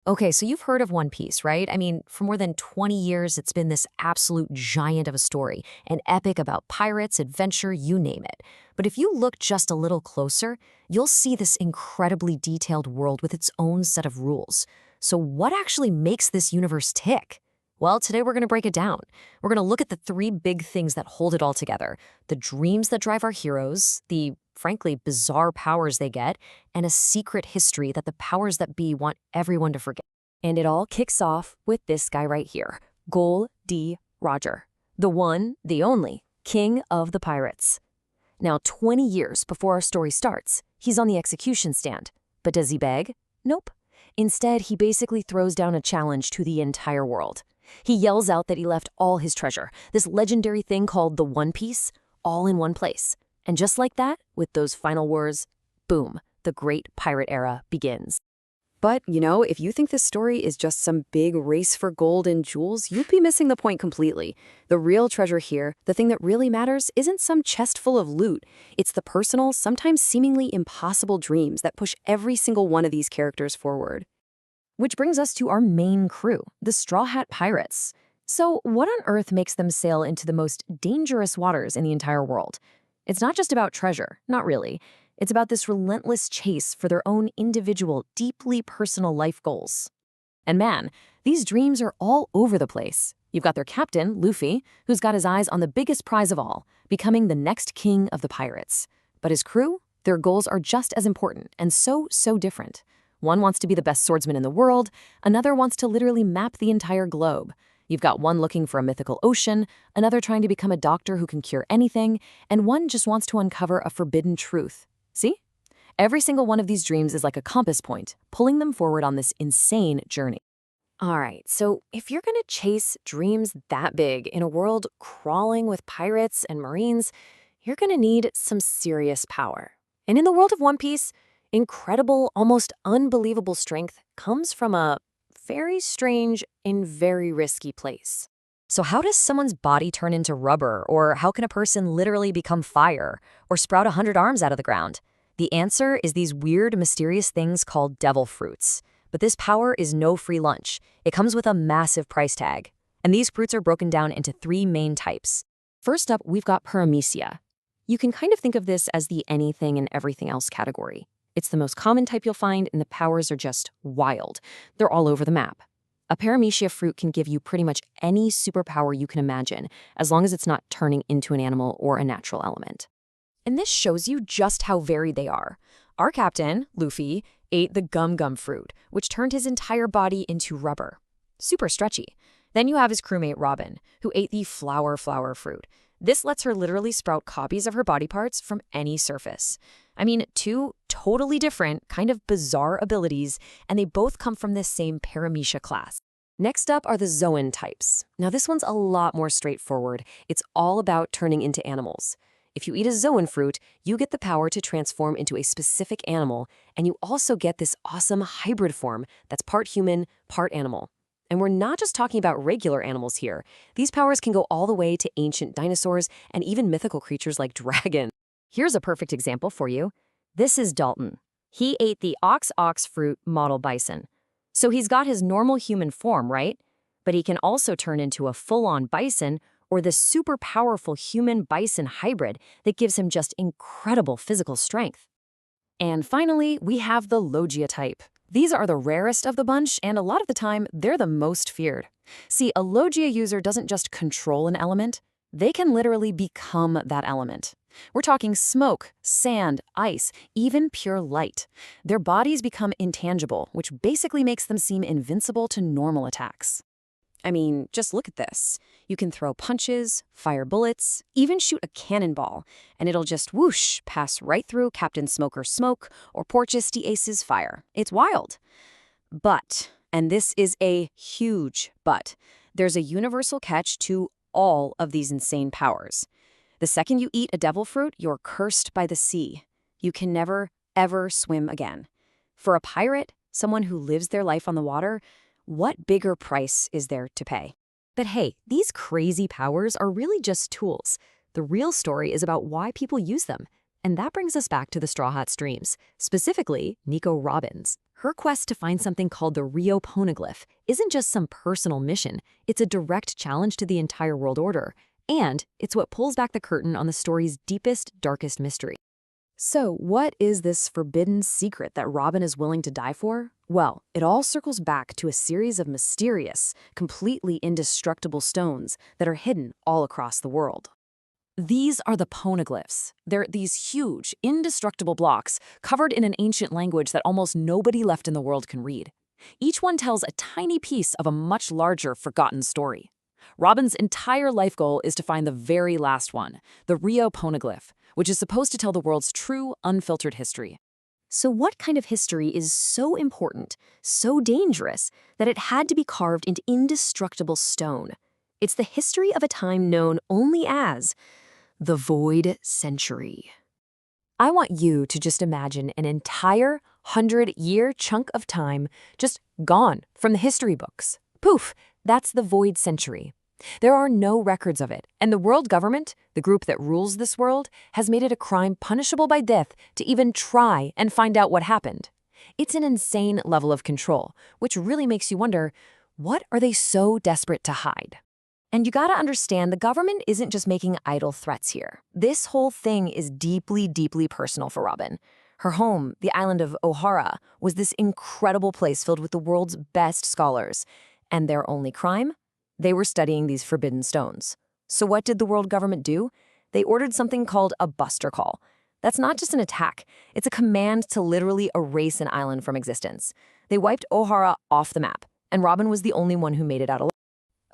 Okay, so you've heard of One Piece, right? I mean, for more than 20 years, it's been this absolute giant of a story, an epic about pirates, adventure, you name it. But if you look just a little closer, you'll see this incredibly detailed world with its own set of rules. So, what actually makes this universe tick? Well, today we're going to break it down. We're going to look at the three big things that hold it all together: the dreams that drive our heroes, the frankly bizarre powers they get, and a secret history that the powers that be want everyone to forget. And it all kicks off with this guy right here, Gol D. Roger, the one, the only, king of the pirates. Now, 20 years before our story starts, he's on the execution stand. But does he beg? Nope. Instead, he basically throws down a challenge to the entire world. He yells out that he left all his treasure, this legendary thing called the One Piece, all in one place. And just like that, with those final words, boom, the great pirate era begins. But, if you think this story is just some big race for gold and jewels, you'd be missing the point completely. The real treasure here, the thing that really matters, isn't some chest full of loot. It's the personal, sometimes seemingly impossible dreams that push every single one of these characters forward. Which brings us to our main crew, the Straw Hat Pirates. So, what on earth makes them sail into the most dangerous waters in the entire world? It's not just about treasure, not really. It's about this relentless chase for their own individual, deeply personal life goals. And man, these dreams are all over the place. You've got their captain, Luffy, who's got his eyes on the biggest prize of all, becoming the next king of the pirates. But his crew, their goals are just as important and so different. One wants to be the best swordsman in the world, another wants to literally map the entire globe. You've got one looking for a mythical ocean, another trying to become a doctor who can cure anything, and one just wants to uncover a forbidden truth. See? Every single one of these dreams is like a compass point, pulling them forward on this insane journey. All right, so if you're gonna chase dreams that big in a world crawling with pirates and marines, you're gonna need some serious power. And in the world of One Piece, incredible, almost unbelievable strength comes from a very strange and very risky place. So how does someone's body turn into rubber, or how can a person literally become fire, or sprout 100 arms out of the ground? The answer is these weird, mysterious things called devil fruits. But this power is no free lunch. It comes with a massive price tag. And these fruits are broken down into three main types. First up, we've got Paramecia. You can kind of think of this as the anything and everything else category. It's the most common type you'll find, and the powers are just wild. They're all over the map. A Paramecia fruit can give you pretty much any superpower you can imagine, as long as it's not turning into an animal or a natural element. And this shows you just how varied they are. Our captain, Luffy, ate the Gum Gum fruit, which turned his entire body into rubber. Super stretchy. Then you have his crewmate Robin, who ate the Flower fruit. This lets her literally sprout copies of her body parts from any surface. I mean, two totally different, kind of bizarre abilities, and they both come from this same Paramecia class. Next up are the Zoan types. Now this one's a lot more straightforward. It's all about turning into animals. If you eat a Zoan fruit, you get the power to transform into a specific animal, and you also get this awesome hybrid form that's part human, part animal. And we're not just talking about regular animals here. These powers can go all the way to ancient dinosaurs and even mythical creatures like dragons. Here's a perfect example for you. This is Dalton. He ate the ox fruit model bison. So he's got his normal human form, right? But he can also turn into a full-on bison or the super powerful human-bison hybrid that gives him just incredible physical strength. And finally, we have the Logia type. These are the rarest of the bunch, and a lot of the time, they're the most feared. See, a Logia user doesn't just control an element, they can literally become that element. We're talking smoke, sand, ice, even pure light. Their bodies become intangible, which basically makes them seem invincible to normal attacks. I mean, just look at this. You can throw punches, fire bullets, even shoot a cannonball, and it'll just whoosh, pass right through Captain Smoker's smoke or Porges de Ace's fire. It's wild. But, and this is a huge but, there's a universal catch to all of these insane powers. The second you eat a devil fruit, you're cursed by the sea. You can never, ever swim again. For a pirate, someone who lives their life on the water, what bigger price is there to pay? But hey, these crazy powers are really just tools. The real story is about why people use them. And that brings us back to the Straw Hat's dreams, specifically Nico Robbins. Her quest to find something called the Rio Poneglyph isn't just some personal mission, it's a direct challenge to the entire world order. And it's what pulls back the curtain on the story's deepest, darkest mystery. So, what is this forbidden secret that Robin is willing to die for? Well, it all circles back to a series of mysterious, completely indestructible stones that are hidden all across the world. These are the poneglyphs. They're these huge, indestructible blocks covered in an ancient language that almost nobody left in the world can read. Each one tells a tiny piece of a much larger, forgotten story. Robin's entire life goal is to find the very last one, the Rio Poneglyph, which is supposed to tell the world's true, unfiltered history. So what kind of history is so important, so dangerous, that it had to be carved into indestructible stone? It's the history of a time known only as the Void Century. I want you to just imagine an entire 100-year chunk of time just gone from the history books. Poof, that's the Void Century. There are no records of it, and the world government, the group that rules this world, has made it a crime punishable by death to even try and find out what happened. It's an insane level of control, which really makes you wonder, what are they so desperate to hide? And you gotta understand, the government isn't just making idle threats here. This whole thing is deeply, deeply personal for Robin. Her home, the island of O'Hara, was this incredible place filled with the world's best scholars. And their only crime? They were studying these forbidden stones. So what did the world government do? They ordered something called a buster call. That's not just an attack. It's a command to literally erase an island from existence. They wiped O'Hara off the map, and Robin was the only one who made it out alive.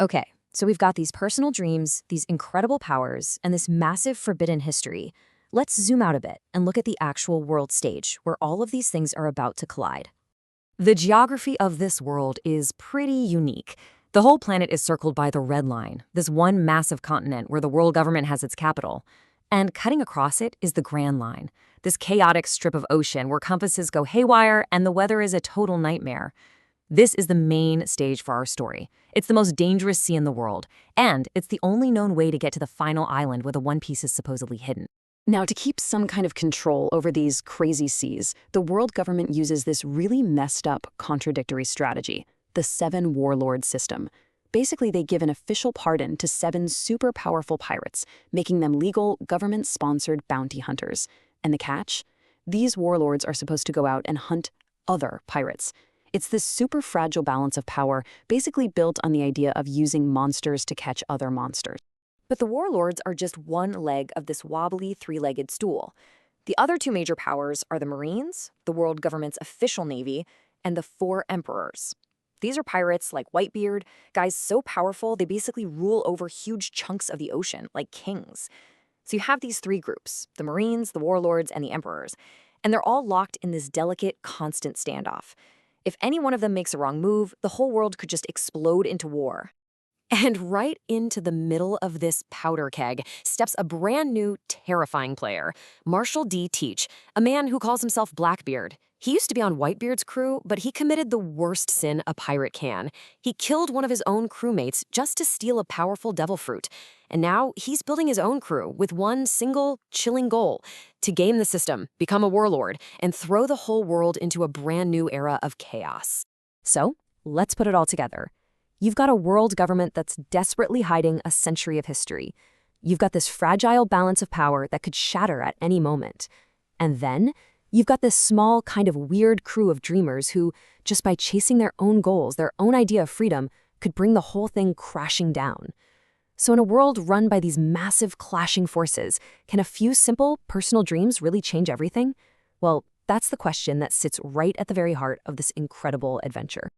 Okay, so we've got these personal dreams, these incredible powers, and this massive forbidden history. Let's zoom out a bit and look at the actual world stage, where all of these things are about to collide. The geography of this world is pretty unique. The whole planet is circled by the Red Line, this one massive continent where the world government has its capital. And cutting across it is the Grand Line, this chaotic strip of ocean where compasses go haywire and the weather is a total nightmare. This is the main stage for our story. It's the most dangerous sea in the world, and it's the only known way to get to the final island where the One Piece is supposedly hidden. Now, to keep some kind of control over these crazy seas, the world government uses this really messed up, contradictory strategy, the Seven Warlords system. Basically, they give an official pardon to 7 super powerful pirates, making them legal, government-sponsored bounty hunters. And the catch? These warlords are supposed to go out and hunt other pirates. It's this super fragile balance of power, basically built on the idea of using monsters to catch other monsters. But the warlords are just one leg of this wobbly, 3-legged stool. The other 2 major powers are the Marines, the world government's official navy, and the 4 emperors. These are pirates like Whitebeard, guys so powerful they basically rule over huge chunks of the ocean, like kings. So you have these 3 groups, the Marines, the warlords, and the emperors, and they're all locked in this delicate, constant standoff. If any one of them makes a wrong move, the whole world could just explode into war. And right into the middle of this powder keg steps a brand new, terrifying player, Marshall D. Teach, a man who calls himself Blackbeard. He used to be on Whitebeard's crew, but he committed the worst sin a pirate can. He killed one of his own crewmates just to steal a powerful devil fruit. And now he's building his own crew with one single, chilling goal: to game the system, become a warlord, and throw the whole world into a brand new era of chaos. So, let's put it all together. You've got a world government that's desperately hiding a century of history. You've got this fragile balance of power that could shatter at any moment. And then, you've got this small, kind of weird crew of dreamers who, just by chasing their own goals, their own idea of freedom, could bring the whole thing crashing down. So in a world run by these massive clashing forces, can a few simple, personal dreams really change everything? Well, that's the question that sits right at the very heart of this incredible adventure.